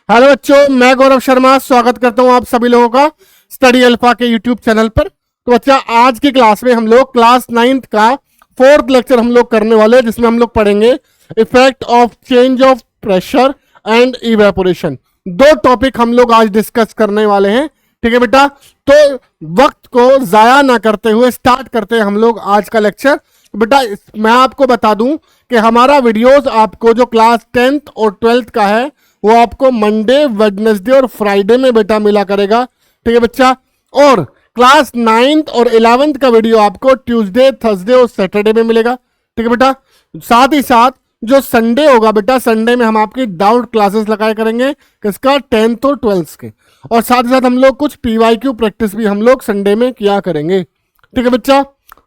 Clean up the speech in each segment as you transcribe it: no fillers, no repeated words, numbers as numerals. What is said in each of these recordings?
Hello बच्चों, मैं गौरव शर्मा स्वागत करता हूं आप सभी लोगों का स्टडी अल्फा के यूट्यूब चैनल पर। तो बच्चा, आज की क्लास में हम लोग क्लास 9th का 4th लेक्चर हम लोग करने वाले हैं, जिसमें हम लोग पढ़ेंगे effect of change of pressure and evaporation. दो टॉपिक हम लोग आज डिस्कस करने वाले हैं। ठीक है बेटा, तो वक्त को जाया ना करते हुए स्टार्ट करते हैं हम लोग आज का लेक्चर। बेटा, मैं आपको बता दूं कि हमारा वीडियोस आपको जो क्लास 10th और 12th का है वो आपको मंडे, वेडनेसडे और फ्राइडे में बेटा मिला करेगा। ठीक है बच्चा, और क्लास 9th और 11th का वीडियो आपको ट्यूसडे, थर्सडे और सैटरडे में मिलेगा। ठीक है बेटा, साथ ही साथ जो संडे होगा बेटा, संडे में हम आपकी डाउट क्लासेस लगाए करेंगे, किसका, 10th और 12th के। और साथ ही साथ हम लोग कुछ PYQ प्रैक्टिस भी हम लोग संडे में किया करेंगे। ठीक है बच्चा,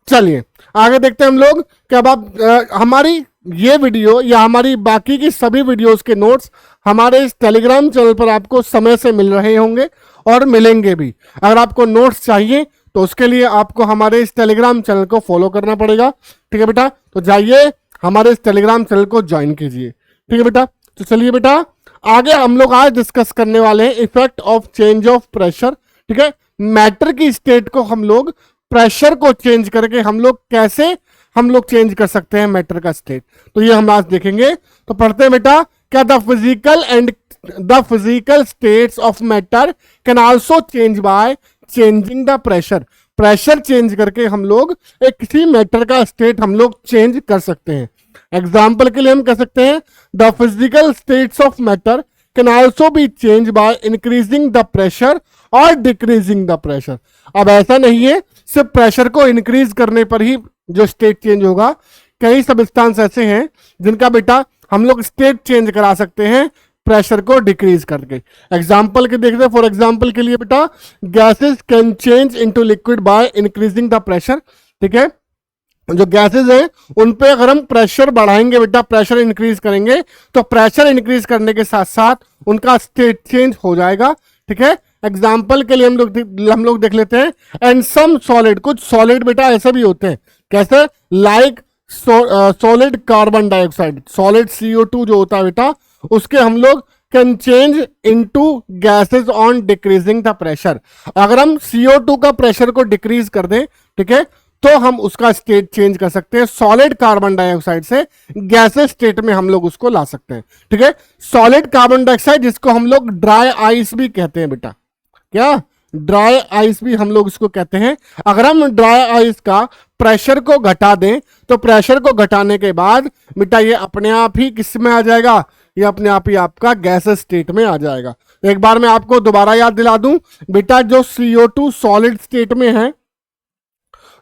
चलिए आगे देखते हैं हम लोग कि अब आप हमारी ये वीडियो या हमारी बाकी की सभी वीडियोस के नोट्स हमारे इस टेलीग्राम चैनल पर आपको समय से मिल रहे होंगे और मिलेंगे भी। अगर आपको नोट्स चाहिए तो उसके लिए आपको हमारे इस टेलीग्राम चैनल को फॉलो करना पड़ेगा। ठीक है बेटा, तो जाइए हमारे इस टेलीग्राम चैनल को ज्वाइन कीजिए। ठीक है बेटा, तो चलिए बेटा, आगे हम लोग आज डिस्कस करने वाले हैं effect of change of pressure. ठीक है, मैटर की स्टेट को हम लोग प्रेशर को चेंज करके हम लोग कैसे हम लोग चेंज कर सकते हैं मैटर का स्टेट, तो ये हम आज देखेंगे। तो पढ़ते हैं बेटा, क्या the physical states of matter can also change by changing the pressure. Pressure change करके हम लोग एक किसी मैटर का स्टेट हम लोग चेंज कर सकते हैं। एग्जाम्पल के लिए हम कह सकते हैं the physical states of matter can also be change by increasing the pressure और डिक्रीजिंग द प्रेशर। अब ऐसा नहीं है सिर्फ प्रेशर को इंक्रीज करने पर ही जो स्टेट चेंज होगा। कई सब्सटेंस ऐसे हैं जिनका बेटा हम लोग स्टेट चेंज करा सकते हैं प्रेशर को डिक्रीज करके। एग्जाम्पल के देखते हैं, फॉर एग्जाम्पल के लिए बेटा, gases can change into liquid by increasing the pressure. ठीक है, जो गैसेस हैं उन पे अगर हम प्रेशर बढ़ाएंगे बेटा, प्रेशर इंक्रीज करेंगे, तो प्रेशर इंक्रीज करने के साथ साथ उनका स्टेट चेंज हो जाएगा। ठीक है, एग्जाम्पल के लिए हम लोग देख लेते हैं। एंड सम सॉलिड, कुछ सॉलिड बेटा ऐसे भी होते हैं, कैसे, like solid carbon dioxide, solid CO2 जो होता है बेटा, उसके हम लोग can change into gases on decreasing the pressure. अगर हम CO2 का प्रेशर को डिक्रीज कर दें, ठीक है, तो हम उसका स्टेट चेंज कर सकते हैं। सॉलिड कार्बन डाइऑक्साइड से गैसेस स्टेट में हम लोग उसको ला सकते हैं। ठीक है, सॉलिड कार्बन डाइऑक्साइड जिसको हम लोग ड्राई आइस भी कहते हैं बेटा, क्या, ड्राई आइस भी हम लोग इसको कहते हैं। अगर हम ड्राई आइस का प्रेशर को घटा दें, तो प्रेशर को घटाने के बाद बेटा ये अपने आप ही किस में आ जाएगा, ये अपने आप ही आपका गैस स्टेट में आ जाएगा। तो एक बार मैं आपको दोबारा याद दिला दूं बेटा, जो CO2 सॉलिड स्टेट में है,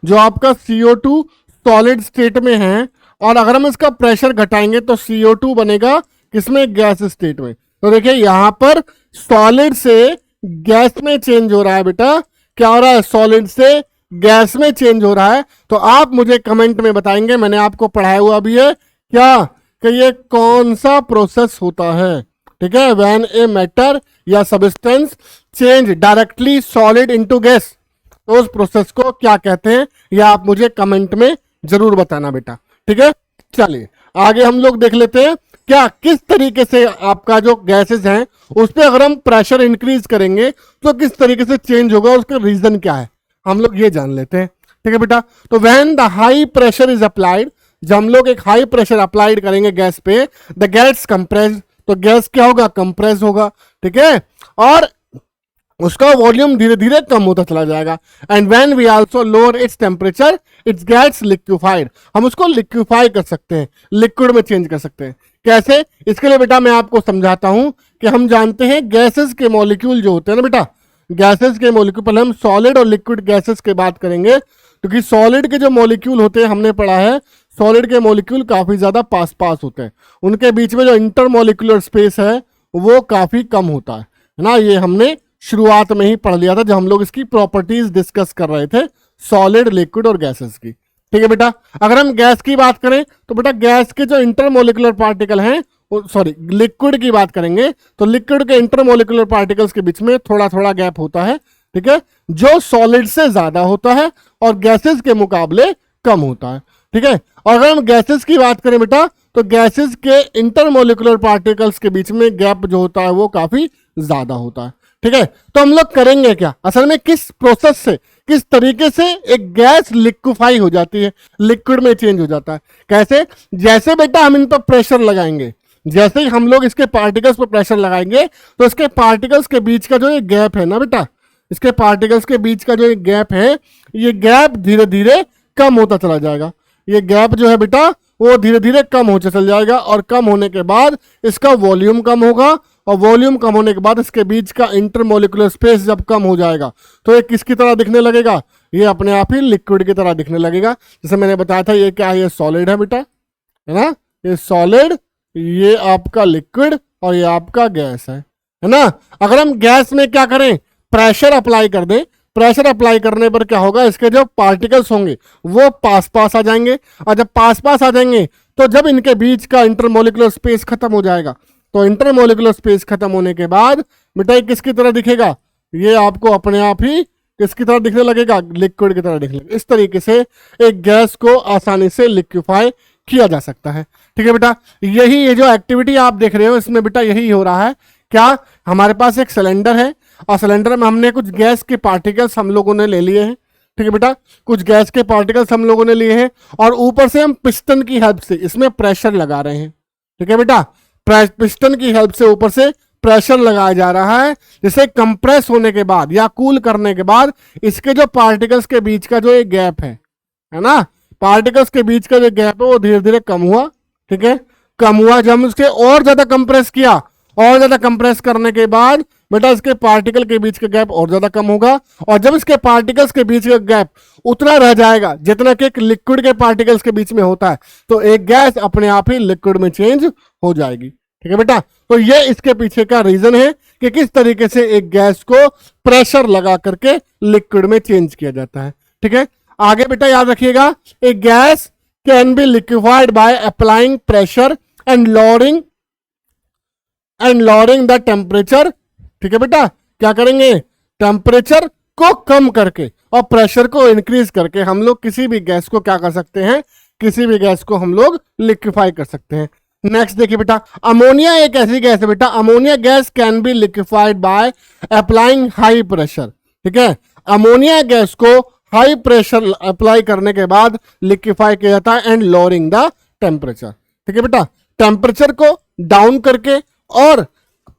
जो आपका CO2 सॉलिड स्टेट में है, और अगर हम इसका प्रेशर घटाएंगे तो CO2 बनेगा किसमें, गैस स्टेट में। तो देखिए यहां पर सॉलिड से गैस में चेंज हो रहा है बेटा, क्या हो रहा है, सॉलिड से गैस में चेंज हो रहा है। तो आप मुझे कमेंट में बताएंगे, मैंने आपको पढ़ाया हुआ भी है क्या, कि ये कौन सा प्रोसेस होता है। ठीक है, व्हेन ए मैटर या substance change directly solid into gas, तो उस प्रोसेस को क्या कहते हैं, या आप मुझे कमेंट में जरूर बताना बेटा। ठीक है, चलिए आगे हम लोग देख लेते हैं क्या, किस तरीके से आपका जो गैसेस हैं उस पर अगर हम प्रेशर इंक्रीज करेंगे तो किस तरीके से चेंज होगा, उसका रीजन क्या है, हम लोग ये जान लेते हैं। ठीक है बेटा, तो when the high pressure is applied, जब हम लोग एक हाई प्रेशर अप्लाइड करेंगे गैस पे, द गैस कंप्रेस, तो गैस क्या होगा, कंप्रेस होगा। ठीक है, और उसका वॉल्यूम धीरे धीरे कम होता चला जाएगा। And when we also lower its temperature its gets liquefied, हम उसको लिक्विफाई कर सकते हैं, लिक्विड में चेंज कर सकते हैं। कैसे, इसके लिए बेटा मैं आपको समझाता हूं कि हम जानते हैं गैसेस के मॉलिक्यूल जो होते हैं ना बेटा, गैसेस के मॉलिक्यूल, पहले हम सॉलिड और लिक्विड गैसेस की बात करेंगे, क्योंकि सॉलिड के जो मॉलिक्यूल होते हैं, हमने पढ़ा है सॉलिड के मॉलिक्यूल काफी ज्यादा पास पास होते हैं, उनके बीच में जो इंटरमॉलिक्यूलर स्पेस है वो काफी कम होता है ना। ये हमने शुरुआत में ही पढ़ लिया था जब हम लोग इसकी प्रॉपर्टीज डिस्कस कर रहे थे, सॉलिड, लिक्विड और गैसेस की। ठीक है बेटा, अगर हम गैस की बात करें तो बेटा गैस के जो इंटरमॉलिक्यूलर पार्टिकल हैं, सॉरी लिक्विड की बात करेंगे तो लिक्विड के इंटरमॉलिक्यूलर पार्टिकल्स के बीच में थोड़ा थोड़ा गैप होता है। ठीक है, जो सॉलिड से ज्यादा होता है और गैसेस के मुकाबले कम होता है। ठीक है, और अगर हम गैसेस की बात करें बेटा तो गैसेस के इंटरमोलिकुलर पार्टिकल्स के बीच में गैप जो होता है वो काफी ज्यादा होता है। ठीक है, तो हम लोग करेंगे क्या, असल में किस प्रोसेस से, किस तरीके से एक गैस लिक्विफाई हो जाती है, लिक्विड में चेंज हो जाता है। कैसे, जैसे बेटा हम इन पर प्रेशर लगाएंगे, जैसे ही हम लोग इसके पार्टिकल्स पर प्रेशर लगाएंगे तो इसके पार्टिकल्स के बीच का जो ये गैप है ना बेटा, इसके पार्टिकल्स के बीच का जो ये गैप है, ये गैप धीरे धीरे कम होता चला जाएगा। ये गैप जो है बेटा वो धीरे धीरे कम होता चल जाएगा, और कम होने के बाद इसका वॉल्यूम कम होगा, और वॉल्यूम कम होने के बाद इसके बीच का इंटरमोलिकुलर स्पेस जब कम हो जाएगा तो ये किसकी तरह दिखने लगेगा, ये अपने आप ही लिक्विड की तरह दिखने लगेगा। जैसे मैंने बताया था ये क्या है, ये सॉलिड है बेटा, है ना, ये सॉलिड, ये आपका लिक्विड, और ये आपका गैस है ना। अगर हम गैस में क्या करें, प्रेशर अप्लाई कर दें, प्रेशर अप्लाई करने पर क्या होगा, इसके जो पार्टिकल्स होंगे वो पास पास आ जाएंगे, और जब पास पास आ जाएंगे तो जब इनके बीच का इंटरमोलिकुलर स्पेस खत्म हो जाएगा, तो इंटरमोलिकुलर स्पेस खत्म होने के बाद बेटा ये किसकी तरह दिखेगा, ये आपको अपने आप ही किसकी तरह दिखने लगेगा, लिक्विड की तरह दिखने लगेगा। इस तरीके से एक गैस को आसानी से लिक्विफाई किया जा सकता है। ठीक है बेटा, यही ये जो एक्टिविटी आप देख रहे हो इसमें बेटा यही हो रहा है। क्या, हमारे पास एक सिलेंडर है, और सिलेंडर में हमने कुछ गैस के पार्टिकल्स हम लोगों ने ले लिए हैं। ठीक है बेटा, कुछ गैस के पार्टिकल्स हम लोगों ने लिए हैं, और ऊपर से हम पिस्टन की हेल्प से इसमें प्रेशर लगा रहे हैं। ठीक है बेटा, पिस्टन की हेल्प से ऊपर से प्रेशर लगाया जा रहा है, जिसे कंप्रेस होने के बाद या कूल करने के बाद इसके जो पार्टिकल्स के बीच का जो ये गैप है ना, पार्टिकल्स के बीच का जो गैप है वो धीरे धीरे कम हुआ। ठीक है, कम हुआ, जब हम उसके और ज्यादा कंप्रेस किया, और ज्यादा कंप्रेस करने के बाद बेटा इसके पार्टिकल के बीच का गैप और ज्यादा कम होगा, और जब इसके पार्टिकल्स के बीच का गैप उतना रह जाएगा जितना कि एक लिक्विड के पार्टिकल्स के बीच में होता है, तो एक गैस अपने आप ही लिक्विड में चेंज हो जाएगी। ठीक है बेटा, तो ये इसके पीछे का रीजन है कि किस तरीके से एक गैस को प्रेशर लगा करके लिक्विड में चेंज किया जाता है। ठीक है, आगे बेटा याद रखिएगा, एक gas can be liquefied by applying pressure and lowering the temperature. ठीक है बेटा, क्या करेंगे, टेम्परेचर को कम करके और प्रेशर को इंक्रीज करके हम लोग किसी भी गैस को क्या कर सकते हैं, किसी भी गैस को हम लोग लिक्विफाई कर सकते हैं। नेक्स्ट देखिए बेटा, अमोनिया एक ऐसी गैस है बेटा, ammonia gas can be liquefied by applying high pressure. ठीक है, अमोनिया गैस को हाई प्रेशर अप्लाई करने के बाद लिक्विफाई किया जाता है, एंड लॉरिंग द टेम्परेचर। ठीक है बेटा, टेम्परेचर को डाउन करके और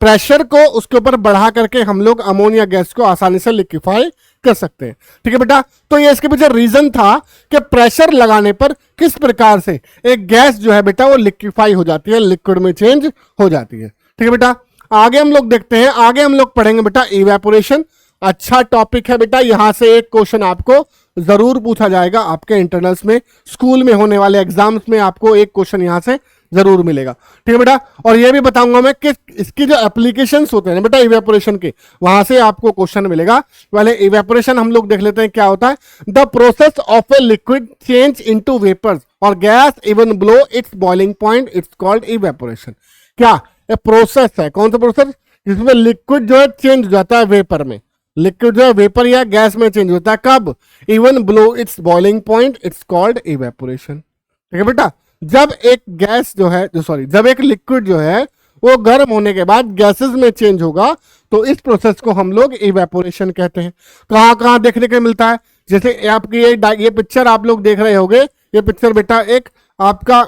प्रेशर को उसके ऊपर बढ़ा करके हम लोग अमोनिया गैस को आसानी से लिक्विफाई कर सकते हैं। ठीक है बेटा, तो ये इसके पीछे रीजन था कि प्रेशर लगाने पर किस प्रकार से एक गैस जो है बेटा वो लिक्विफाई हो जाती है, लिक्विड में चेंज हो जाती है। ठीक है बेटा, आगे हम लोग देखते हैं, आगे हम लोग पढ़ेंगे बेटा इवेपोरेशन। अच्छा टॉपिक है बेटा, यहां से एक क्वेश्चन आपको जरूर पूछा जाएगा आपके इंटरनल्स में, स्कूल में होने वाले एग्जाम्स में आपको एक क्वेश्चन यहां से जरूर मिलेगा। ठीक है बेटा, और ये भी बताऊंगा मैं कि इसकी जो एप्लीकेशंस होते हैं बेटा इवेपोरेशन के, वहां से आपको क्वेश्चन मिलेगा। पहले इवेपोरेशन हम लोग देख लेते हैं क्या होता है। The process of a liquid change into vapours और gas even below its boiling point, it's called evaporation. क्या, ये प्रोसेस है, कौन सा प्रोसेस, जिसमें लिक्विड जो है चेंज हो जाता है वेपर में, लिक्विड जो है वेपर या गैस में चेंज होता है, कब, even below its boiling point, it's called evaporation. ठीक है बेटा, जब एक गैस जो है जब एक लिक्विड जो है वो गर्म होने के बाद गैसेस में चेंज होगा, तो इस प्रोसेस को हम लोग इवेपोरेशन कहते हैं। कहाँ कहाँ देखने को मिलता है, जैसे आपकी ये पिक्चर आप लोग देख रहे होंगे, ये पिक्चर बेटा एक आपका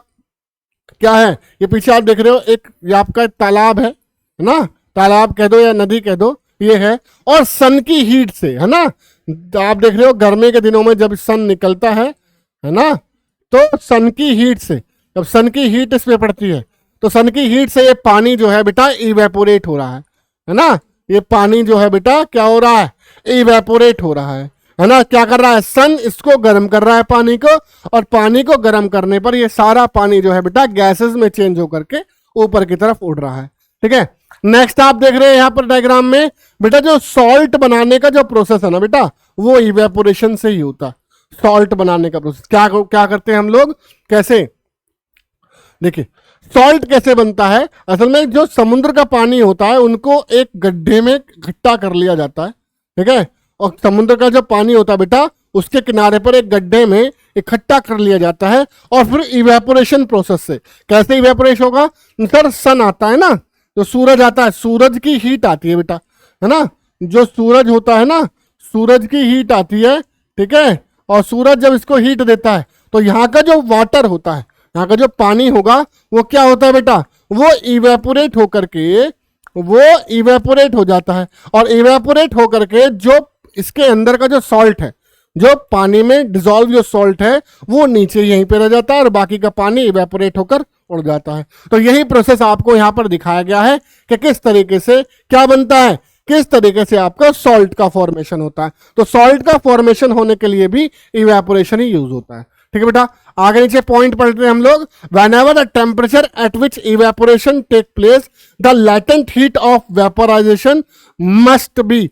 क्या है, ये पीछे आप देख रहे हो एक ये आपका तालाब है ना, तालाब कह दो या नदी कह दो, ये है, और सन की हीट से, है ना, आप देख रहे हो गर्मी के दिनों में जब सन निकलता है ना, तो सन की हीट से, जब सन की हीट इस पे पड़ती है, तो सन की हीट से ये पानी जो है बेटा इवेपोरेट हो रहा है ना, ये पानी जो है बेटा क्या हो रहा है, इवेपोरेट हो रहा है ना। क्या कर रहा है, सन इसको गर्म कर रहा है पानी को, और पानी को गर्म करने पर ये सारा पानी जो है बेटा गैसेस में चेंज होकर के ऊपर की तरफ उड़ रहा है। ठीक है, नेक्स्ट आप देख रहे हैं यहाँ पर डायग्राम में बेटा जो सॉल्ट बनाने का जो प्रोसेस है ना बेटा, वो इवेपोरेशन से ही होता है। सॉल्ट बनाने का प्रोसेस क्या करते हैं हम लोग, कैसे, देखिए सॉल्ट कैसे बनता है। असल में जो समुद्र का पानी होता है उनको एक गड्ढे में इकट्ठा कर लिया जाता है। ठीक है, और समुद्र का जो पानी होता है बेटा उसके किनारे पर एक गड्ढे में इकट्ठा कर लिया जाता है और फिर इवेपोरेशन प्रोसेस से, कैसे इवेपोरेशन होगा सर, सन आता है ना, तो सूरज आता है, सूरज की हीट आती है बेटा, है ना, जो सूरज होता है ना, सूरज की हीट आती है, ठीक है, और सूरज जब इसको हीट देता है तो यहाँ का जो वाटर होता है, यहाँ का जो पानी होगा वो क्या होता है बेटा, वो इवेपोरेट होकर के, वो इवेपोरेट हो जाता है, और इवेपोरेट होकर के जो इसके अंदर का जो सॉल्ट है, जो पानी में डिजोल्व जो सॉल्ट है, वो नीचे यहीं पे रह जाता है और बाकी का पानी इवेपोरेट होकर उड़ जाता है। तो यही प्रोसेस आपको यहाँ पर दिखाया गया है कि किस तरीके से क्या बनता है, किस तरीके से आपका सॉल्ट का फॉर्मेशन होता है। तो सॉल्ट का फॉर्मेशन होने के लिए भी इवेपोरेशन ही यूज होता है। ठीक है बेटा, आगे नीचे पॉइंट पढ़ते हैं हम लोग। Whenever the temperature at which evaporation take place the latent heat of vaporisation must be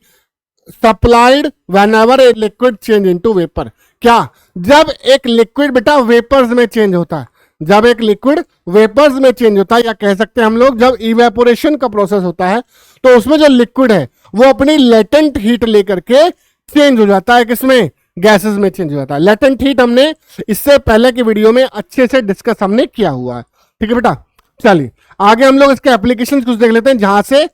supplied whenever a liquid change into vapour. क्या, जब एक लिक्विड बेटा वेपर्स में चेंज होता है, जब एक लिक्विड वेपर्स में चेंज होता है, या कह सकते हैं हम लोग जब इवेपोरेशन का प्रोसेस होता है, तो उसमें जो लिक्विड है वो अपनी लेटेंट हीट लेकर के चेंज हो जाता है, किसमें, गैसेस में चेंज हो जाता है। लेटेंट हीट हमने इससे पहले की वीडियो में अच्छे से डिस्कस हमने किया हुआ है। ठीक है बेटा, चलिए आगे हम लोग इसके एप्लीकेशन कुछ देख लेते हैं जहां से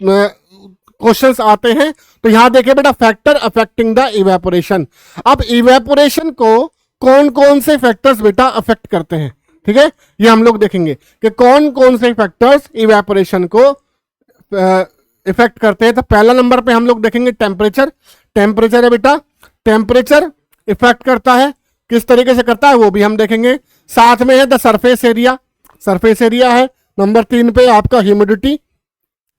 क्वेश्चंस आते हैं। तो यहां देखिए बेटा, फैक्टर अफेक्टिंग द इवेपोरेशन। अब इवेपोरेशन को कौन कौन से फैक्टर्स बेटा अफेक्ट करते हैं, ठीक है, ये हम लोग देखेंगे कि कौन कौन से फैक्टर्स इवेपोरेशन को इफेक्ट करते हैं। तो पहला नंबर पे हम लोग देखेंगे टेम्परेचर। टेम्परेचर है बेटा, टेम्परेचर इफेक्ट करता है, किस तरीके से करता है वो भी हम देखेंगे। साथ में है the surface area, surface area है। नंबर 3 पे आपका ह्यूमिडिटी।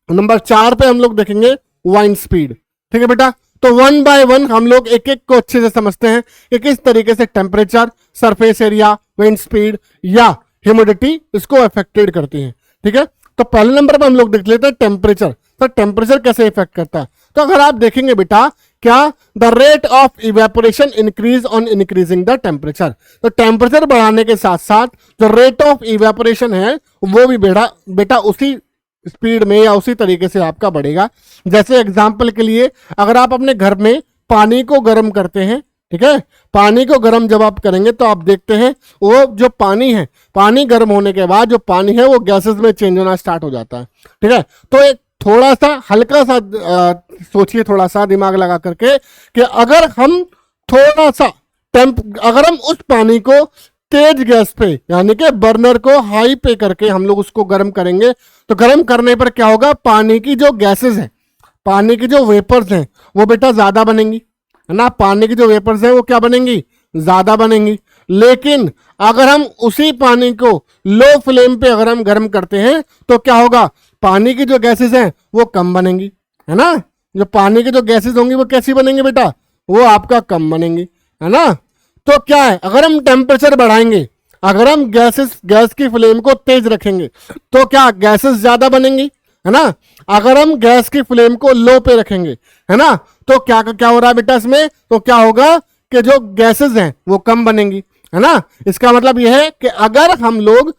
नंबर 4 पे हम लोग देखेंगे वाइंड स्पीड। ठीक है बेटा, तो वन बाय वन हम लोग एक एक को अच्छे से समझते हैं कि किस तरीके से temperature, surface area, wind speed या ह्यूमिडिटी इसको अफेक्टेड करती हैं। ठीक है, तो पहले नंबर पर हम लोग देख लेते हैं टेम्परेचर। तो टेम्परेचर कैसे इफेक्ट करता है, तो अगर आप देखेंगे बेटा, क्या, the rate of evaporation increase on increasing the temperature. तो टेम्परेचर बढ़ाने के साथ साथ जो रेट ऑफ इवेपोरेशन है वो भी बेटा उसी स्पीड में या उसी तरीके से आपका बढ़ेगा। जैसे एग्जांपल के लिए अगर आप अपने घर में पानी को गर्म करते हैं, ठीक है, पानी को गर्म जब आप करेंगे तो आप देखते हैं वो जो पानी है, पानी गर्म होने के बाद जो पानी है वो गैसेस में चेंज होना स्टार्ट हो जाता है। ठीक है, तो एक थोड़ा सा हल्का सा सोचिए, थोड़ा सा दिमाग लगा करके कि अगर हम थोड़ा सा अगर हम उस पानी को तेज गैस पे यानी कि बर्नर को हाई पे करके हम लोग उसको गर्म करेंगे, तो गर्म करने पर क्या होगा, पानी की जो गैसेस हैं, पानी की जो वेपर्स हैं वो बेटा ज्यादा बनेंगी, है ना, पानी की जो वेपर्स हैं वो क्या बनेंगी, ज्यादा बनेंगी। लेकिन अगर हम उसी पानी को लो फ्लेम पे अगर हम गर्म करते हैं तो क्या होगा, पानी की जो गैसेस हैं वो कम बनेंगी, है ना, जो पानी की जो गैसेस होंगी वो कैसी बनेंगी बेटा, वो आपका कम बनेंगी, है ना। तो क्या है, अगर हम टेम्परेचर बढ़ाएंगे, अगर हम गैस की फ्लेम को तेज रखेंगे तो क्या गैसेस ज्यादा बनेंगी, है ना। अगर हम गैस की फ्लेम को लो पे रखेंगे, है ना, तो क्या क्या हो रहा है बेटा इसमें, तो क्या होगा कि जो गैसेस हैं वो कम बनेंगी, है ना। इसका मतलब यह है कि अगर हम लोग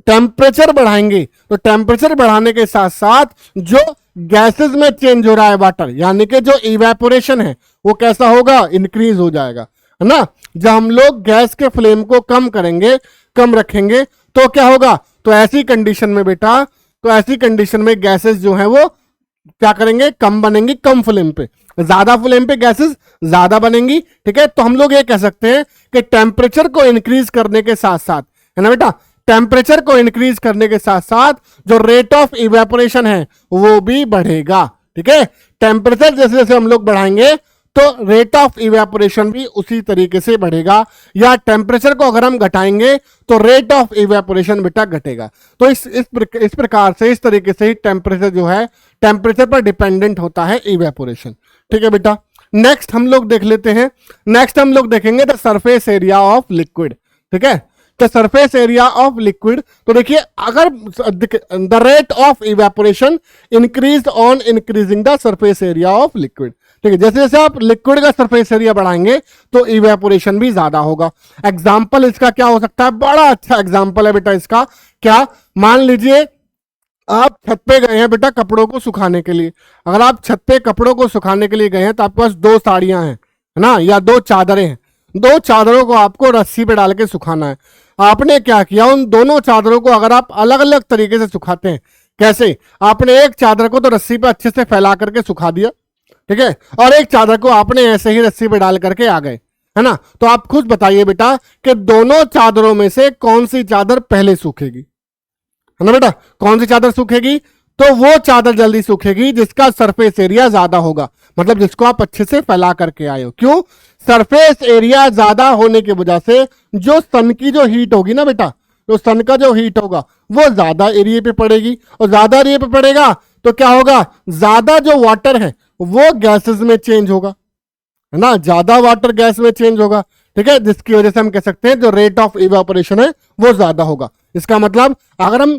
टेम्परेचर बढ़ाएंगे तो टेम्परेचर बढ़ाने के साथ साथ जो गैसेस में चेंज हो रहा है वाटर, यानी कि जो इवेपोरेशन है वो कैसा होगा, इंक्रीज हो जाएगा, है ना। जब हम लोग गैस के फ्लेम को कम करेंगे, कम रखेंगे, तो क्या होगा, तो ऐसी कंडीशन में बेटा, तो ऐसी कंडीशन में गैसेस जो हैं वो क्या करेंगे, कम बनेंगी, कम फ्लेम पे। ज्यादा फ्लेम पे गैसेस ज्यादा बनेंगी। ठीक है, तो हम लोग ये कह सकते हैं कि टेम्परेचर को इंक्रीज करने के साथ साथ, है ना बेटा, टेम्परेचर को इंक्रीज करने के साथ साथ जो रेट ऑफ इवेपोरेशन है वो भी बढ़ेगा। ठीक है, टेम्परेचर जैसे जैसे हम लोग बढ़ाएंगे तो रेट ऑफ इवेपोरेशन भी उसी तरीके से बढ़ेगा, या टेम्परेचर को अगर हम घटाएंगे तो रेट ऑफ इवेपोरेशन बेटा घटेगा। तो इस प्रकार से, इस तरीके से ही टेम्परेचर जो है, टेम्परेचर पर डिपेंडेंट होता है इवेपोरेशन। ठीक है बेटा, नेक्स्ट हम लोग देख लेते हैं। नेक्स्ट हम लोग देखेंगे the surface area of liquid. ठीक है, the surface area of liquid. तो देखिए, अगर the rate of evaporation increase on increasing the surface area of liquid. ठीक है, जैसे जैसे आप लिक्विड का सरफेस एरिया बढ़ाएंगे तो इवेपोरेशन भी ज्यादा होगा। एग्जाम्पल इसका क्या हो सकता है, बड़ा अच्छा एग्जाम्पल है बेटा इसका। क्या, मान लीजिए आप छत पे गए हैं बेटा कपड़ों को सुखाने के लिए। अगर आप छत पे कपड़ों को सुखाने के लिए गए हैं तो आपके पास 2 साड़ियां हैं, है ना, या दो चादरें हैं, दो चादरों को आपको रस्सी पे डाल के सुखाना है। आपने क्या किया, उन दोनों चादरों को अगर आप अलग अलग तरीके से सुखाते हैं, कैसे, आपने एक चादर को तो रस्सी पे अच्छे से फैला करके सुखा दिया, ठीक है, और एक चादर को आपने ऐसे ही रस्सी पे डाल करके आ गए, है ना, तो आप खुद बताइए बेटा कि दोनों चादरों में से कौन सी चादर पहले सूखेगी, है ना बेटा, कौन सी चादर सूखेगी, तो वो चादर जल्दी सूखेगी जिसका सरफेस एरिया ज्यादा होगा, मतलब जिसको आप अच्छे से फैला करके आए हो। क्यों, सरफेस एरिया ज्यादा होने की वजह से जो सन की जो हीट होगी ना बेटा, तो सन का जो हीट होगा वो ज्यादा एरिया पे पड़ेगी, और ज्यादा एरिया पे पड़ेगा तो क्या होगा, ज्यादा जो वाटर है वो गैसेस में चेंज होगा, है ना, ज्यादा वाटर गैस में चेंज होगा, ठीक है, जिसकी वजह से हम कह सकते हैं जो रेट ऑफ इवेपोरेशन है वो ज्यादा होगा। इसका मतलब अगर हम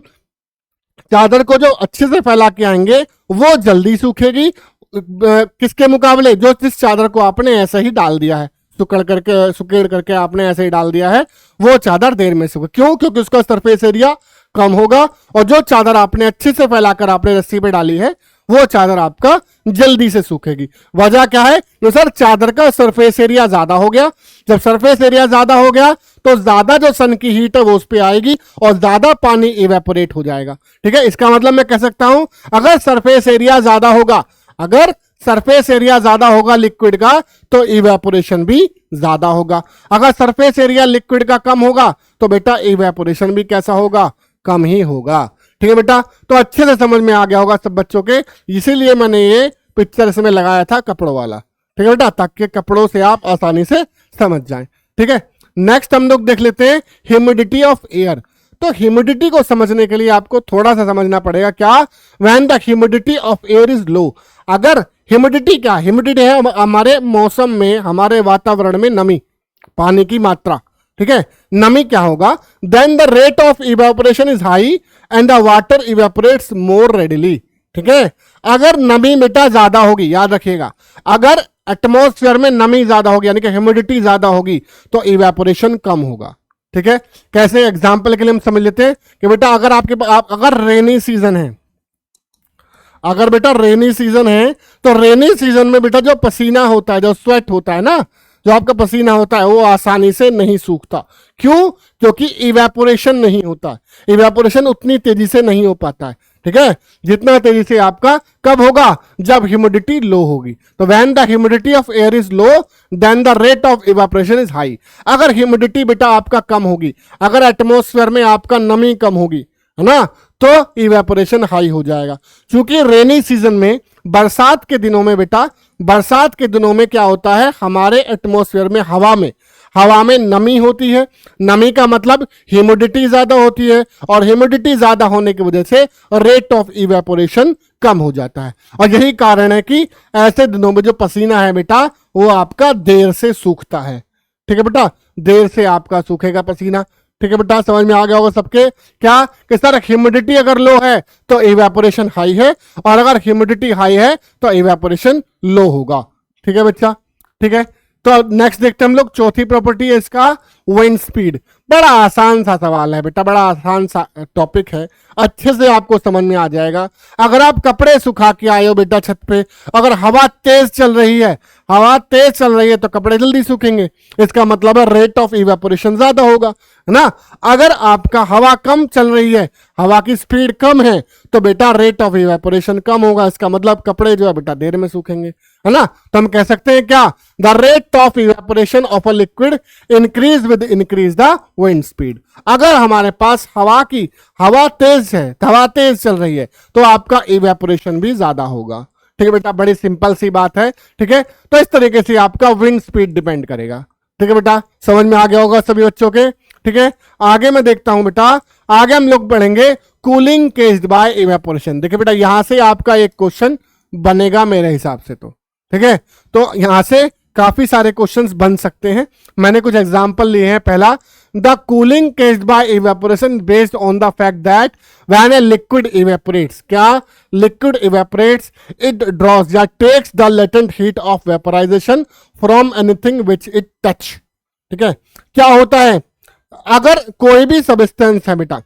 चादर को जो अच्छे से फैला के आएंगे वो जल्दी सूखेगी, किसके मुकाबले, जो जिस चादर को आपने ऐसे ही डाल दिया है, सुकेड़ करके आपने ऐसे ही डाल दिया है, वो चादर देर में सूखे। क्यों, क्योंकि उसका सरफेस एरिया कम होगा, और जो चादर आपने अच्छे से फैलाकर आपने रस्सी पे डाली है वो चादर आपका जल्दी से सूखेगी। वजह क्या है, तो सर चादर का सरफेस एरिया ज्यादा हो गया, जब सरफेस एरिया ज्यादा हो गया तो ज्यादा जो सन की हीट है वो उस पर आएगी और ज्यादा पानी इवेपोरेट हो जाएगा, ठीक है। इसका मतलब मैं कह सकता हूं अगर सरफेस एरिया ज्यादा होगा, अगर सरफेस एरिया ज्यादा होगा लिक्विड का तो इवेपोरेशन भी ज्यादा होगा, अगर सरफेस एरिया लिक्विड का कम होगा तो बेटा इवेपोरेशन भी कैसा होगा, कम ही होगा, ठीक है बेटा। तो अच्छे से समझ में आ गया होगा सब बच्चों के, इसीलिए मैंने ये पिक्चर इसमें लगाया था कपड़ों वाला, ठीक है बेटा, ताकि कपड़ों से आप आसानी से समझ जाएं, ठीक है। नेक्स्ट हम लोग देख लेते हैं ह्यूमिडिटी ऑफ एयर। तो ह्यूमिडिटी को समझने के लिए आपको थोड़ा सा समझना पड़ेगा, क्या, when the humidity of air is लो। अगर ह्यूमिडिटी क्या, ह्यूमिडिटी है हमारे मौसम में, हमारे वातावरण में नमी, पानी की मात्रा, ठीक है, नमी क्या होगा, then the rate of evaporation is high and the water evaporates more readily, ठीक है। अगर नमी बेटा ज्यादा होगी, याद रखिएगा, अगर एटमॉस्फेयर में नमी ज्यादा होगी यानी कि ह्यूमिडिटी ज्यादा होगी तो इवेपोरेशन कम होगा, ठीक है। कैसे, एग्जांपल के लिए हम समझ लेते हैं कि बेटा अगर अगर रेनी सीजन है, अगर बेटा रेनी सीजन है तो रेनी सीजन में बेटा जो पसीना होता है, जो स्वेट होता है ना, जो आपका पसीना होता है वो आसानी से नहीं सूखता। क्यों, क्योंकि इवेपोरेशन नहीं होता, इवेपोरेशन उतनी तेजी से नहीं हो पाता है, ठीक है, जितना तेजी से आपका कब होगा, जब ह्यूमिडिटी लो होगी। तो when the humidity of air is low then the rate of evaporation is high. अगर ह्यूमिडिटी बेटा आपका कम होगी, अगर एटमॉस्फेयर में आपका नमी कम होगी, है ना, तो इवेपोरेशन हाई हो जाएगा। क्योंकि रेनी सीजन में, बरसात के दिनों में बेटा, बरसात के दिनों में क्या होता है, हमारे एटमॉस्फेयर में, हवा में नमी होती है, नमी का मतलब ह्यूमिडिटी ज्यादा होती है, और ह्यूमिडिटी ज्यादा होने की वजह से रेट ऑफ इवेपोरेशन कम हो जाता है। और यही कारण है कि ऐसे दिनों में जो पसीना है बेटा वो आपका देर से सूखता है, ठीक है बेटा, देर से आपका सूखेगा पसीना, ठीक है बेटा, समझ में आ गया होगा सबके, क्या कि सर ह्यूमिडिटी अगर लो है तो इवेपोरेशन हाई है, और अगर ह्यूमिडिटी हाई है तो इवेपोरेशन लो होगा, ठीक है बच्चा, ठीक है। तो नेक्स्ट देखते हैं हम लोग, चौथी प्रॉपर्टी है इसका विंड स्पीड। बड़ा आसान सा सवाल है बेटा, बड़ा आसान सा टॉपिक है, अच्छे से आपको समझ में आ जाएगा। अगर आप कपड़े सुखा के आए हो बेटा छत पे, अगर हवा तेज चल रही है, हवा तेज चल रही है तो कपड़े जल्दी सूखेंगे, इसका मतलब है रेट ऑफ इवेपोरेशन ज्यादा होगा, है ना। अगर आपका हवा कम चल रही है, हवा की स्पीड कम है तो बेटा रेट ऑफ इवेपोरेशन कम होगा, इसका मतलब कपड़े जो है बेटा देर में सूखेंगे, है ना। तो हम कह सकते हैं क्या, the rate of evaporation of a liquid increase with increase the wind speed. अगर हमारे पास हवा तेज है, हवा तेज चल रही है तो आपका इवेपोरेशन भी ज्यादा होगा, ठीक है बेटा, बड़ी सिंपल सी बात है, ठीक है। तो इस तरीके से आपका विंड स्पीड डिपेंड करेगा, ठीक है बेटा, समझ में आ गया होगा सभी बच्चों के, ठीक है। आगे मैं देखता हूं बेटा, आगे हम लोग पढ़ेंगे कूलिंग केस्ड बाय इवेपोरेशन। देखिए बेटा यहां से आपका एक क्वेश्चन बनेगा मेरे हिसाब से, तो ठीक है, तो यहां से काफी सारे क्वेश्चंस बन सकते हैं। मैंने कुछ एग्जांपल लिए हैं। पहला, the cooling caused by evaporation based on the fact that when a liquid evaporates, क्या, लिक्विड इवेपोरेट्स इट ड्रॉज या takes the latent heat of vaporisation from anything which it touch, ठीक है। क्या होता है, अगर कोई भी सब्सटेंस है बेटा,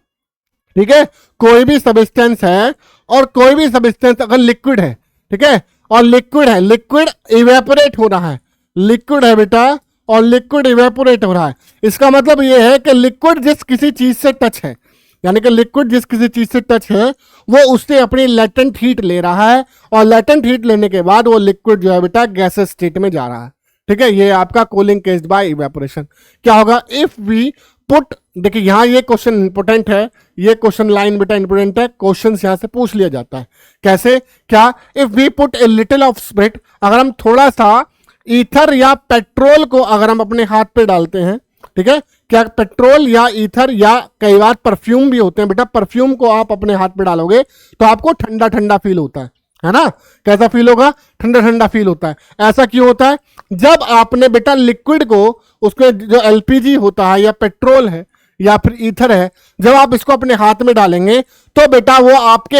ठीक है, कोई भी सब्सटेंस है और कोई भी सब्सटेंस अगर लिक्विड है, ठीक है, और लिक्विड है, लिक्विड इवेपोरेट हो रहा है, लिक्विड है बेटा और लिक्विड इवेपोरेट हो रहा है। इसका मतलब ये है कि लिक्विड जिस किसी चीज से टच है, यानी कि लिक्विड जिस किसी चीज से टच है वो उससे अपनी लेटेंट हीट ले रहा है और लेटेंट हीट लेने के बाद वो लिक्विड जो है बेटा गैसेस स्टेट में जा रहा है। ठीक है, ये आपका कूलिंग केस्ड बाय इवेपोरेशन। क्या होगा इफ वी पुट, देखिए यहाँ ये क्वेश्चन इंपोर्टेंट है, ये क्वेश्चन लाइन बेटा इंपोर्टेंट है, क्वेश्चन यहाँ से पूछ लिया जाता है। कैसे? क्या if we put a little of spirit, अगर हम थोड़ा सा ईथर या पेट्रोल को अगर हम अपने हाथ पे डालते हैं, ठीक है, क्या पेट्रोल या ईथर या कई बार परफ्यूम भी होते हैं बेटा, परफ्यूम को आप अपने हाथ पे डालोगे तो आपको ठंडा ठंडा फील होता है ना? कैसा फील होगा? ठंडा ठंडा फील होता है। ऐसा क्यों होता है? जब आपने बेटा लिक्विड को, उसके जो एलपीजी होता है या पेट्रोल है या फिर ईथर है, जब आप इसको अपने हाथ में डालेंगे तो बेटा वो आपके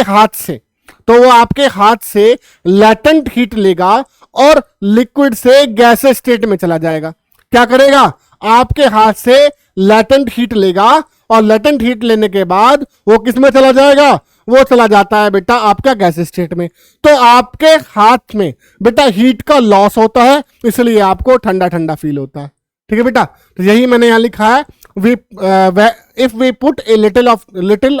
हाथ से लेटेंट हीट लेगा और लिक्विड से गैसेस स्टेट में चला जाएगा। क्या करेगा? आपके हाथ से लेटेंट हीट लेगा और लेटेंट हीट लेने के बाद वो किस में चला जाएगा? वो चला जाता है बेटा आपका गैस स्टेट में। तो आपके हाथ में बेटा हीट का लॉस होता है, इसलिए आपको ठंडा ठंडा फील होता है। ठीक है बेटा, तो यही मैंने यहां लिखा है, if we put a little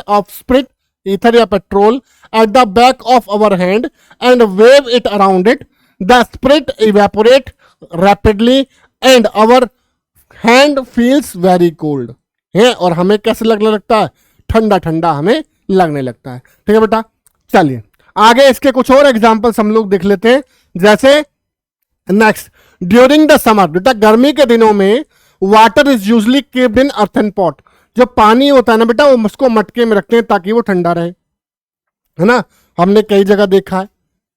of spirit, ether या petrol at the back of our hand and wave it around it, the spirit evaporate rapidly and our hand feels very cold है, और हमें कैसे लगने लगता है? ठंडा ठंडा हमें लगने लगता है। ठीक है बेटा, चलिए आगे इसके कुछ और एग्जांपल्स हम लोग देख लेते हैं। जैसे नेक्स्ट, ड्यूरिंग द समर, बेटा गर्मी के दिनों में water is usually keeped in earthen pot, जो पानी होता है ना बेटा वो उसको मटके में रखते हैं ताकि वो ठंडा रहे, है ना? हमने कई जगह देखा है।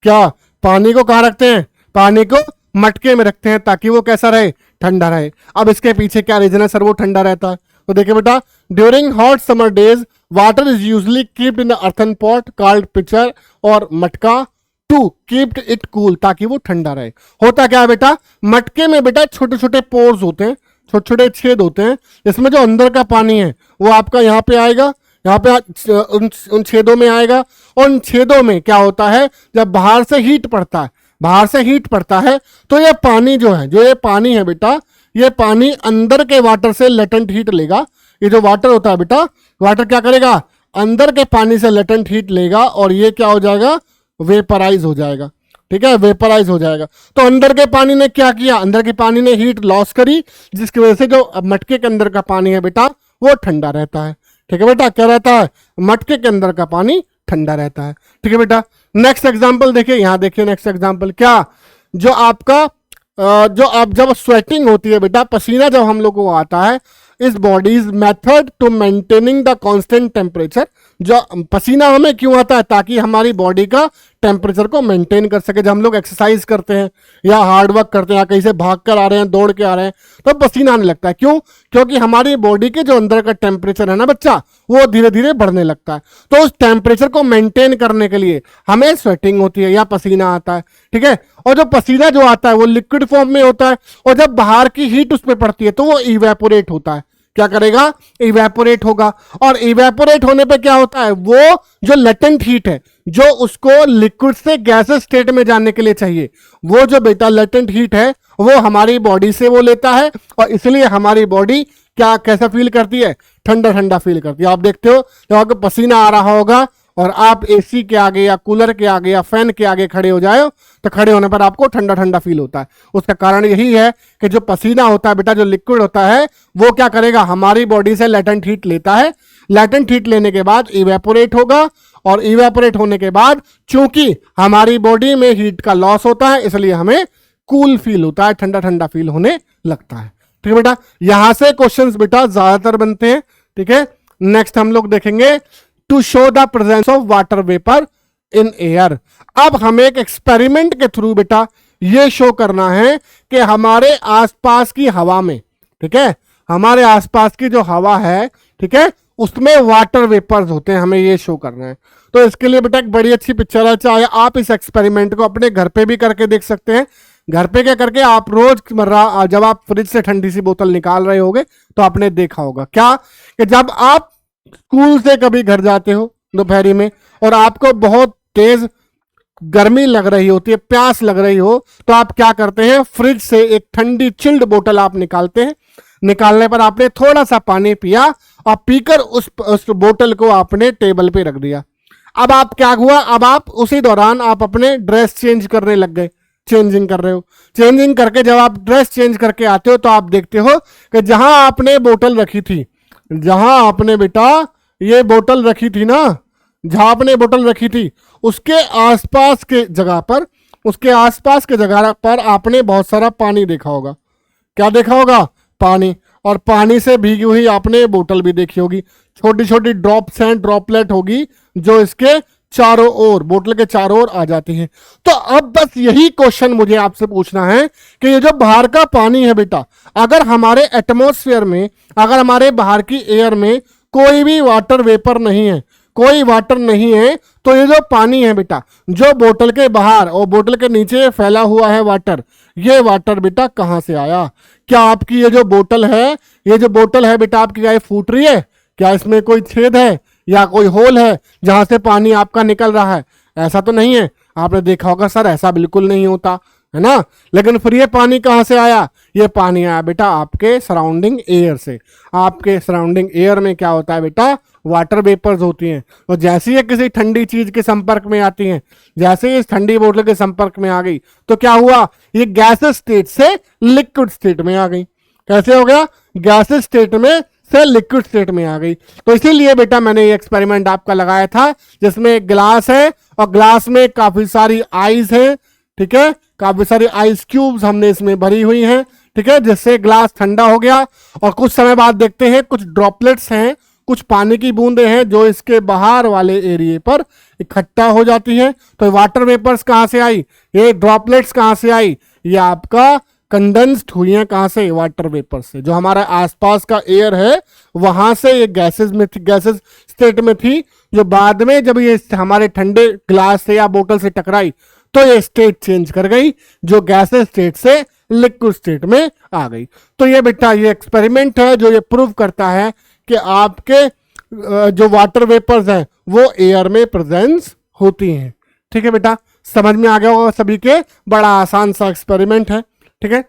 क्या पानी को कहाँ रखते हैं? पानी को मटके में रखते हैं ताकि वो कैसा रहे? ठंडा रहे। अब इसके पीछे क्या रीजन है सर वो ठंडा रहता है? तो देखिए बेटा, during hot summer days water is usually keeped in earthen pot called pitcher और matka to keep it cool, ताकि वो ठंडा रहे। होता क्या है बेटा, मटके में बेटा छोटे छोटे पोर्स होते हैं, छोटे छोटे छेद होते हैं, इसमें जो अंदर का पानी है वो आपका यहाँ पे आएगा, यहाँ पे उन छेदों में आएगा, और उन छेदों में क्या होता है, जब बाहर से हीट पड़ता है तो ये पानी जो है, जो ये पानी है बेटा, ये पानी अंदर के वाटर से लेटेंट हीट लेगा। ये जो वाटर होता है बेटा, वाटर क्या करेगा? अंदर के पानी से लेटेंट हीट लेगा और ये क्या हो जाएगा? वेपराइज हो जाएगा। ठीक है, वेपराइज हो जाएगा। तो अंदर के पानी ने क्या किया? अंदर के पानी ने हीट लॉस करी, जिसकी वजह से जो मटके के अंदर का पानी है बेटा वो ठंडा रहता है। ठीक है बेटा, क्या रहता है? मटके के अंदर का पानी ठंडा रहता है। ठीक है बेटा, नेक्स्ट एग्जांपल देखिए, यहां देखिए नेक्स्ट एग्जांपल। क्या? जो आपका जब स्वेटिंग होती है बेटा, पसीना जब हम लोग को आता है, इस body's method to maintaining the constant temperature, जो पसीना हमें क्यों आता है? ताकि हमारी बॉडी का टेम्परेचर को मेंटेन कर सके। जब हम लोग एक्सरसाइज करते हैं या हार्ड वर्क करते हैं या कहीं से भाग कर आ रहे हैं, दौड़ के आ रहे हैं, तो पसीना आने लगता है। क्यों? क्योंकि हमारी बॉडी के जो अंदर का टेम्परेचर है ना बच्चा, वो धीरे धीरे बढ़ने लगता है। तो उस टेम्परेचर को मेंटेन करने के लिए हमें स्वेटिंग होती है या पसीना आता है। ठीक है, और जो पसीना जो आता है वो लिक्विड फॉर्म में होता है, और जब बाहर की हीट उस पर पड़ती है तो वो इवेपोरेट होता है। क्या करेगा? इवेपोरेट होगा। और इवेपोरेट होने पे क्या होता है? वो जो लेटेंट हीट है, जो उसको लिक्विड से गैसेस स्टेट में जाने के लिए चाहिए, वो जो बेटा लेटेंट हीट है वो हमारी बॉडी से वो लेता है, और इसलिए हमारी बॉडी क्या कैसा फील करती है? ठंडा ठंडा फील करती है। आप देखते हो जब आपको पसीना आ रहा होगा और आप एसी के आगे या कूलर के आगे या फैन के आगे खड़े हो जाओ, तो खड़े होने पर आपको ठंडा ठंडा फील होता है। उसका कारण यही है कि जो पसीना होता है बेटा, जो लिक्विड होता है, वो क्या करेगा? हमारी बॉडी से लेटेंट हीट लेता है। लेटेंट हीट लेने के बाद इवेपोरेट होगा, और इवेपोरेट होने के बाद चूंकि हमारी बॉडी में हीट का लॉस होता है, इसलिए हमें कूल फील होता है, ठंडा ठंडा फील होने लगता है। ठीक है बेटा, यहां से क्वेश्चंस बेटा ज्यादातर बनते हैं। ठीक है, नेक्स्ट हम लोग देखेंगे to show the presence of water vapour in air. अब हमें एक एक्सपेरिमेंट के थ्रू बेटा ये शो करना है कि हमारे आसपास की हवा में, ठीक है, हमारे आसपास की जो हवा है, ठीक है, उसमें वाटर वेपर्स होते हैं, हमें ये शो करना है। तो इसके लिए बेटा एक बड़ी अच्छी पिक्चर है, चाहे आप इस एक्सपेरिमेंट को अपने घर पे भी करके देख सकते हैं। घर पे क्या करके आप रोजमर्रा जब आप फ्रिज से ठंडी सी बोतल निकाल रहे होगे तो आपने देखा होगा क्या, कि जब आप स्कूल से कभी घर जाते हो दोपहरी में और आपको बहुत तेज गर्मी लग रही होती है, प्यास लग रही हो, तो आप क्या करते हैं, फ्रिज से एक ठंडी चिल्ड बोतल आप निकालते हैं। निकालने पर आपने थोड़ा सा पानी पिया और पीकर उस बोतल को आपने टेबल पे रख दिया। अब आप क्या हुआ, अब आप उसी दौरान आप अपने ड्रेस चेंज करने लग गए, चेंजिंग कर रहे हो। चेंजिंग करके जब आप ड्रेस चेंज करके आते हो तो आप देखते हो कि जहां आपने बोतल रखी थी, जहां आपने बेटा ये बोतल रखी थी ना, जहां आपने बोतल रखी थी उसके आसपास के जगह पर, उसके आसपास के जगह पर आपने बहुत सारा पानी देखा होगा। क्या देखा होगा, पानी। और पानी से भीगी हुई आपने बोतल भी देखी होगी, छोटी छोटी ड्रॉप्स एंड ड्रॉपलेट होगी जो इसके चारों ओर, बोतल के चारों ओर आ जाती है। तो अब बस यही क्वेश्चन मुझे आपसे पूछना है कि ये जो बाहर का पानी है बेटा, अगर हमारे एटमॉस्फेयर में, अगर हमारे बाहर की एयर में कोई भी वाटर वेपर नहीं है, कोई वाटर नहीं है, तो ये जो पानी है बेटा, जो बोतल के बाहर और बोतल के नीचे फैला हुआ है वाटर, ये वाटर बेटा कहां से आया? क्या आपकी ये जो बोतल है, ये जो बोतल है बेटा आपकी, क्या ये फूट रही है? क्या इसमें कोई छेद है या कोई होल है जहां से पानी आपका निकल रहा है? ऐसा तो नहीं है। आपने देखा होगा सर ऐसा बिल्कुल नहीं होता है ना। लेकिन फिर ये पानी कहां से आया? ये पानी आया बेटा आपके सराउंडिंग एयर से। आपके सराउंडिंग एयर में क्या होता है बेटा, वाटर वेपर्स होती हैं। तो जैसे ही किसी ठंडी चीज के संपर्क में आती हैं, जैसे ही इस ठंडी बोतल के संपर्क में आ गई तो क्या हुआ, ये गैसेस स्टेट से लिक्विड स्टेट में आ गई। कैसे हो गया, गैसेस स्टेट में से लिक्विड स्टेट में आ गई। तो इसीलिए बेटा मैंने ये एक्सपेरिमेंट आपका लगाया था, जिसमें ग्लास है और ग्लास में काफी सारी आइस है, ठीक है, काफी सारी आइस क्यूब्स हमने इसमें भरी हुई हैं, ठीक है, जिससे ग्लास ठंडा हो गया। और कुछ समय बाद देखते हैं कुछ ड्रॉपलेट्स हैं, कुछ पानी की बूंदें हैं जो इसके बाहर वाले एरिया पर इकट्ठा हो जाती हैं। तो वाटर वेपर्स कहां से आई, ये ड्रॉपलेट्स कहां से आई, ये आपका कंडेंस्ड हुई हैं। कहां से, वाटर वेपर से। जो हमारा आसपास का एयर है वहां से ये गैसेस में थी, गैसेस स्टेट में थी, जो बाद में जब ये हमारे ठंडे ग्लास से या बोतल से टकराई तो ये स्टेट चेंज कर गई, जो गैसेस स्टेट से लिक्विड स्टेट में आ गई। तो ये बेटा ये एक्सपेरिमेंट है जो ये प्रूव करता है कि आपके जो वाटर वेपर्स हैं वो एयर में प्रेजेंस होती हैं। ठीक है बेटा, समझ में आ गया होगा सभी के, बड़ा आसान सा एक्सपेरिमेंट है। ठीक है,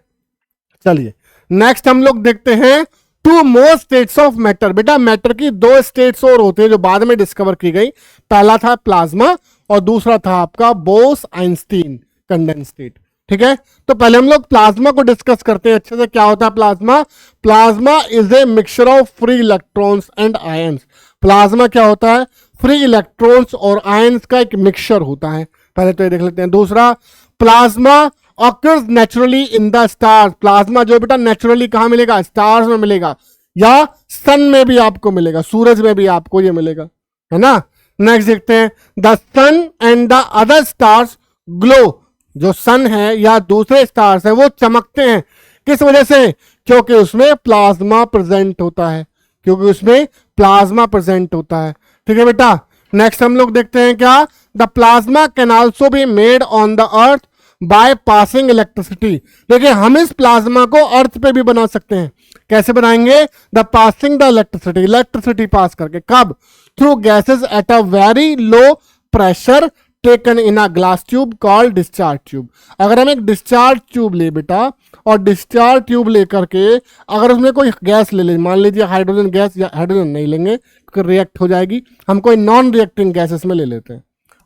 चलिए नेक्स्ट हम लोग देखते हैं two more states of matter. बेटा मैटर की दो स्टेट्स और होते हैं जो बाद में डिस्कवर की गई। पहला था प्लाज्मा और दूसरा था आपका बोस आइंस्टीन कंडेंस स्टेट। ठीक है, तो पहले हम लोग प्लाज्मा को डिस्कस करते हैं अच्छे से। क्या होता है plasma? Plasma is a mixture of free electrons and ions. Plasma क्या होता है? फ्री इलेक्ट्रॉन्स और आयंस का एक मिक्सचर होता है। पहले तो ये देख लेते हैं। दूसरा, plasma occurs naturally in the stars. Plasma जो बेटा नेचुरली कहां मिलेगा? स्टार्स में मिलेगा, या सन में भी आपको मिलेगा, सूरज में भी आपको ये मिलेगा, है ना। नेक्स्ट देखते हैं, the sun and the other stars glow. जो सन है या दूसरे स्टार्स है वो चमकते हैं। किस वजह से? क्योंकि उसमें प्लाज्मा प्रेजेंट होता है, क्योंकि उसमें प्लाज्मा प्रेजेंट होता है। ठीक है बेटा, नेक्स्ट हम लोग देखते हैं क्या, the plasma can also be made on the earth by passing electricity. देखिए हम इस प्लाज्मा को अर्थ पे भी बना सकते हैं। कैसे बनाएंगे? The passing the electricity, electricity pass करके। कब? Through gases at a very low pressure taken in a glass tube called discharge tube. अगर हम एक डिस्चार्ज ट्यूब ले बेटा, और डिस्चार्ज ट्यूब लेकर के अगर उसमें कोई गैस ले लें, मान लीजिए हाइड्रोजन गैस, या हाइड्रोजन नहीं लेंगे क्योंकि रिएक्ट हो जाएगी, हम कोई नॉन रिएक्टिंग गैस इसमें ले लेते हैं।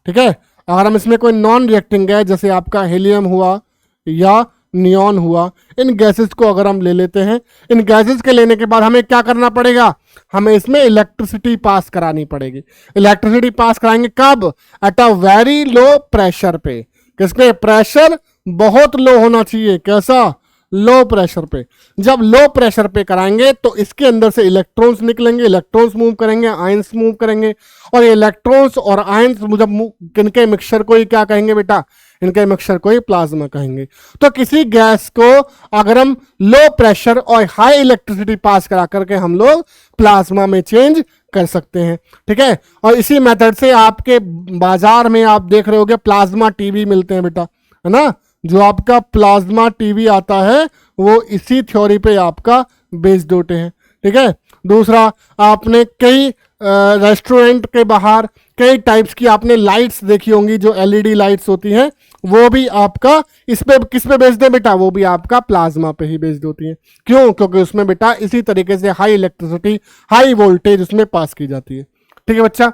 ठीक है, अगर हम इसमें कोई नॉन रिएक्टिंग गैस जैसे आपका हीलियम हुआ या नियॉन हुआ, इन गैसेस को अगर हम ले लेते हैं, इन गैसेस के लेने के बाद हमें क्या करना पड़ेगा? हमें इसमें इलेक्ट्रिसिटी पास करानी पड़ेगी। इलेक्ट्रिसिटी पास कराएंगे कब? At a very low pressure पे। किसपे? प्रेशर बहुत लो होना चाहिए। कैसा? लो प्रेशर पे। जब लो प्रेशर पे कराएंगे तो इसके अंदर से इलेक्ट्रॉन्स निकलेंगे, इलेक्ट्रॉन्स मूव करेंगे, आयंस मूव करेंगे, और ये इलेक्ट्रॉन्स और आयंस जब इनके मिक्सचर को ही क्या कहेंगे बेटा? इनके मिक्सचर को ही प्लाज्मा कहेंगे। तो किसी गैस को अगर हम लो प्रेशर और हाई इलेक्ट्रिसिटी पास करा करके हम लोग प्लाज्मा में चेंज कर सकते हैं। ठीक है, और इसी मेथड से आपके बाजार में आप देख रहे होगे प्लाज्मा टीवी मिलते हैं बेटा, है ना। जो आपका प्लाज्मा टीवी आता है वो इसी थ्योरी पे आपका बेस्ड होते हैं। ठीक है, दूसरा, आपने कई रेस्टोरेंट के बाहर कई टाइप्स की आपने लाइट्स देखी होंगी, जो एलईडी लाइट्स होती हैं, वो भी आपका इस पे किस पे बेस्ड है बेटा, वो भी आपका प्लाज्मा पे ही बेस्ड होती है। क्यों? क्योंकि उसमें बेटा इसी तरीके से हाई इलेक्ट्रिसिटी, हाई वोल्टेज उसमें पास की जाती है। ठीक है बच्चा,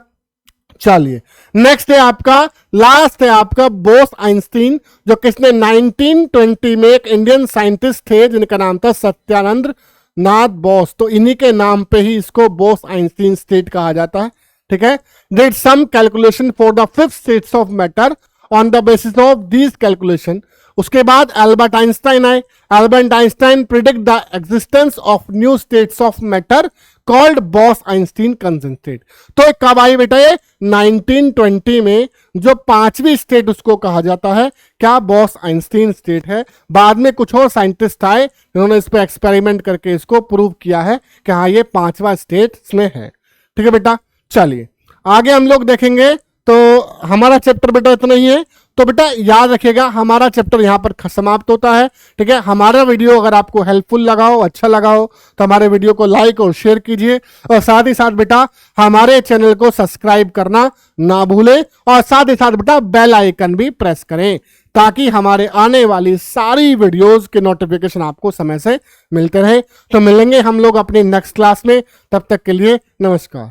चलिए नेक्स्ट है आपका, लास्ट है आपका बोस आइंस्टीन, जो किसने 1920 में एक इंडियन साइंटिस्ट थे जिनका नाम था सत्यानंद नाथ बोस। तो इन्हीं के नाम पे ही इसको बोस आइंस्टीन स्टेट कहा जाता है। ठीक है, did some calculation for the 5 states of matter, on the basis of these calculation. उसके बाद एल्बर्ट आइंस्टाइन आए। Albert Einstein predict the existence of new states of matter called Bose Einstein concentrate. तो एक कब आई बेटा, ये 1920 में, जो 5वीं स्टेट उसको कहा जाता है क्या, बॉस आइंस्टीन स्टेट है। बाद में कुछ और साइंटिस्ट आए जिन्होंने इस पर एक्सपेरिमेंट करके इसको प्रूव किया है कि हाँ ये 5वां स्टेट इसमें है। ठीक है बेटा, चलिए आगे हम लोग देखेंगे। तो हमारा चैप्टर बेटा इतना ही है। तो बेटा याद रखिएगा, हमारा चैप्टर यहाँ पर समाप्त होता है। ठीक है, हमारा वीडियो अगर आपको हेल्पफुल लगा हो, अच्छा लगा हो, तो हमारे वीडियो को लाइक और शेयर कीजिए, और साथ ही साथ बेटा हमारे चैनल को सब्सक्राइब करना ना भूलें, और साथ ही साथ बेटा बेल आइकन भी प्रेस करें, ताकि हमारे आने वाली सारी वीडियोस के नोटिफिकेशन आपको समय से मिलते रहे। तो मिलेंगे हम लोग अपनी नेक्स्ट क्लास में, तब तक के लिए नमस्कार।